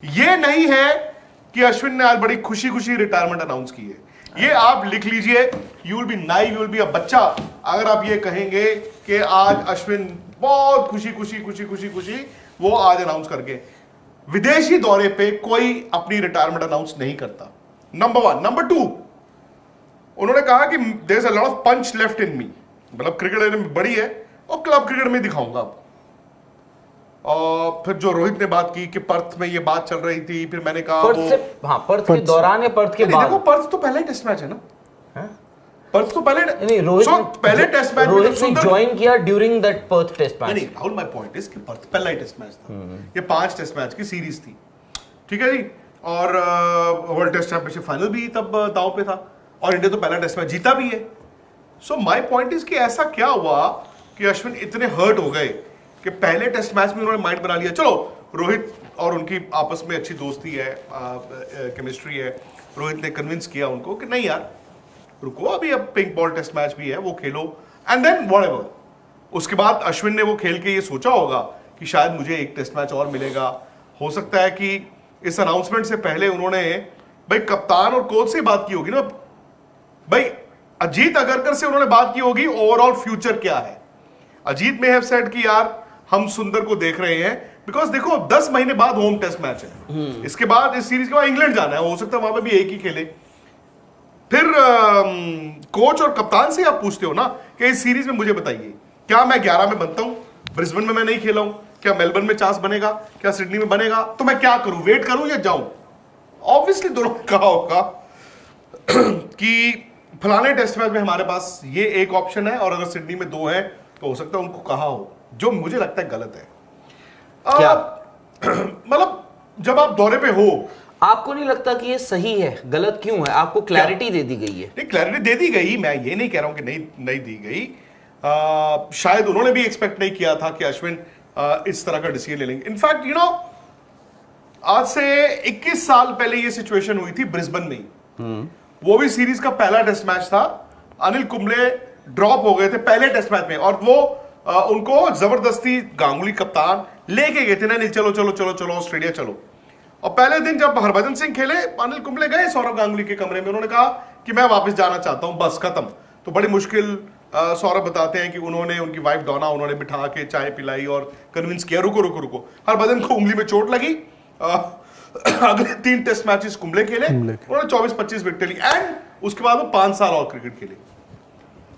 ये नहीं है कि अश्विन ने आज बड़ी खुशी खुशी रिटायरमेंट अनाउंस की है। ये आप लिख लीजिए, you will be naive, you will be a बच्चा अगर आप ये कहेंगे कि आज अश्विन बहुत खुशी खुशी खुशी खुशी खुशी वो आज अनाउंस करके। विदेशी दौरे पे कोई अपनी रिटायरमेंट अनाउंस नहीं करता, नंबर वन। नंबर टू, उन्होंने कहा कि there is a lot of punch left in me, मतलब क्रिकेट में बड़ी है और क्लब क्रिकेट में दिखाऊंगा आपको। और फिर जो रोहित ने बात की कि पर्थ में ये बात चल रही थी, फिर मैंने कहा पर्थ के दौरान या पर्थ के बाद? देखो पर्थ तो पहला ही टेस्ट मैच है ना, पर्थ तो पहले नहीं, रोहित पहले टेस्ट मैच रोहित ने ज्वाइन किया during that Perth test match. नहीं राहुल, माय पॉइंट इज कि पर्थ पहला ही टेस्ट मैच था, ये 5 टेस्ट मैच की सीरीज थी, ठीक है जी। और वर्ल्ड टेस्ट चैंपियनशिप फाइनल भी तब दांव पे था और इंडिया तो पहला टेस्ट मैच जीता भी है। सो माय पॉइंट इज कि ऐसा क्या हुआ कि अश्विन इतने हर्ट हो गए कि पहले टेस्ट मैच में उन्होंने माइंड बना लिया, चलो रोहित और उनकी आपस में अच्छी दोस्ती है, केमिस्ट्री है, रोहित ने कन्विंस किया उनको कि नहीं यार रुको, अभी अब पिंक बॉल टेस्ट मैच भी है, वो खेलो एंड देन व्हाटएवर। उसके बाद अश्विन ने वो खेल के ये सोचा होगा कि शायद मुझे एक टेस्ट मैच और मिलेगा। हो सकता है कि इस अनाउंसमेंट से पहले उन्होंने भाई कप्तान और कोच से बात की होगी ना, भाई अजीत अगरकर से उन्होंने बात की होगी ओवरऑल फ्यूचर क्या है। अजीत में हैव सेड कि यार हम सुंदर को देख रहे हैं, बिकॉज देखो 10 महीने बाद होम टेस्ट मैच है, इसके बाद इस सीरीज के बाद इंग्लैंड जाना है, हो सकता है वहां पे भी एक ही खेले। फिर कोच और कप्तान से आप पूछते हो ना कि इस सीरीज में मुझे बताइए क्या मैं 11 में बनता हूं, ब्रिस्बेन में मैं नहीं खेला हूं, क्या मेलबर्न में चांस बनेगा, क्या सिडनी में बनेगा, तो मैं क्या करूं, वेट करूं या जाऊं। ऑब्वियसली दोनों ने कहा होगा कि फलाने टेस्ट मैच में हमारे पास ये एक ऑप्शन है और अगर सिडनी में 2 है तो हो सकता है उनको कहा हो, जो मुझे लगता है गलत है। क्या मतलब जब आप दौरे पे हो, आपको नहीं लगता कि ये सही है? गलत क्यों है? आपको क्लैरिटी दे दी गई है? नहीं, क्लैरिटी दे दी गई, मैं ये नहीं कह रहा हूं कि नहीं दी गई। शायद उन्होंने भी एक्सपेक्ट नहीं किया था कि अश्विन इस तरह का डिसीजन ले लेंगे। इनफैक्ट यू नो आज से 21 साल पहले ये सिचुएशन हुई थी ब्रिस्बेन में ही, वो भी सीरीज का पहला टेस्ट मैच था, अनिल कुंबले ड्रॉप हो गए थे पहले टेस्ट मैच में और वो उनको जबरदस्ती गांगुली कप्तान लेके गए थे ना, नहीं चलो चलो चलो चलो ऑस्ट्रेलिया चलो। और पहले दिन जब हरभजन सिंह खेले, अनिल कुंबले गए सौरव गांगुली के कमरे में, उन्होंने कहा कि मैं वापस जाना चाहता हूं, बस खत्म। तो बड़ी मुश्किल सौरभ बताते हैं कि उन्होंने उनकी वाइफ डोना उन्होंने बिठा के चाय पिलाई और कन्विंस किया रुको रुको रुको। हरभजन को उंगली में चोट लगी, अगले 3 टेस्ट मैचेस कुंबले खेले, उन्होंने 24-25 विकेट ली एंड उसके बाद वो 5 साल और क्रिकेट खेले।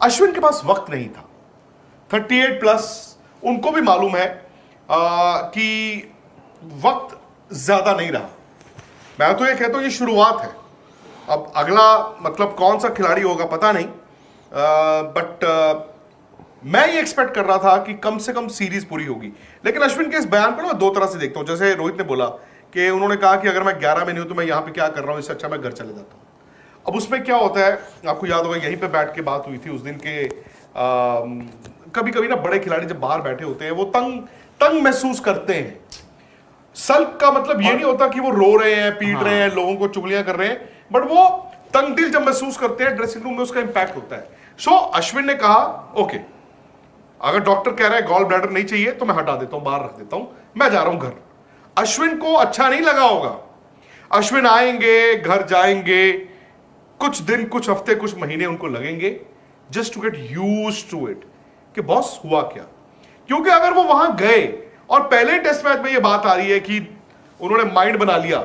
अश्विन के पास वक्त नहीं था, 38+, उनको भी मालूम है कि वक्त ज्यादा नहीं रहा। मैं तो ये कहता हूं ये शुरुआत है, अब अगला मतलब कौन सा खिलाड़ी होगा पता नहीं, बट मैं ये एक्सपेक्ट कर रहा था कि कम से कम सीरीज पूरी होगी। लेकिन अश्विन के इस बयान को ना 2 तरह से देखता हूं। जैसे रोहित ने बोला कि उन्होंने कहा कि अगर मैं 11 में नहीं हूं तो मैं यहां पे क्या कर रहा हूं, इससे अच्छा मैं घर चले जाता हूं। अब उसमें क्या होता है, आपको याद होगा यहीं पे बैठ के बात हुई थी उस दिन के, कभी कभी ना बड़े खिलाड़ी जब बाहर बैठे होते हैं वो तंग महसूस करते हैं। सल्क का मतलब ये नहीं होता कि वो रो रहे हैं, पीट रहे हैं, लोगों को चुगलियां कर रहे हैं, बट वो तंग दिल जब महसूस करते हैं ड्रेसिंग रूम में उसका इंपैक्ट होता है। सो अश्विन ने कहा ओके, अगर डॉक्टर कह रहा है गॉल ब्लैडर नहीं चाहिए तो मैं हटा देता हूं, बाहर रख देता हूं, मैं जा रहा हूं घर। अश्विन को अच्छा नहीं लगा होगा, अश्विन आएंगे, घर जाएंगे, कुछ दिन, कुछ हफ्ते, कुछ महीने उनको लगेंगे just to get used to it कि बॉस हुआ क्या। क्योंकि अगर वो वहां गए और पहले टेस्ट मैच में ये बात आ रही है कि उन्होंने माइंड बना लिया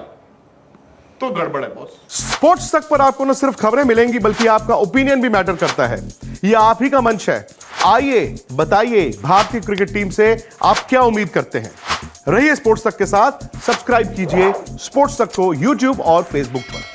तो गड़बड़ है बॉस। स्पोर्ट्स तक पर आपको न सिर्फ खबरें मिलेंगी बल्कि आपका ओपिनियन भी मैटर करता है, ये आप ही का मंच है। आइए बताइए भारतीय क्रिकेट टीम से आप क्या उम्मीद करते हैं। रहिए स्पोर्ट्स तक के साथ, सब्सक्राइब कीजिए स्पोर्ट्स तक को यूट्यूब और फेसबुक पर।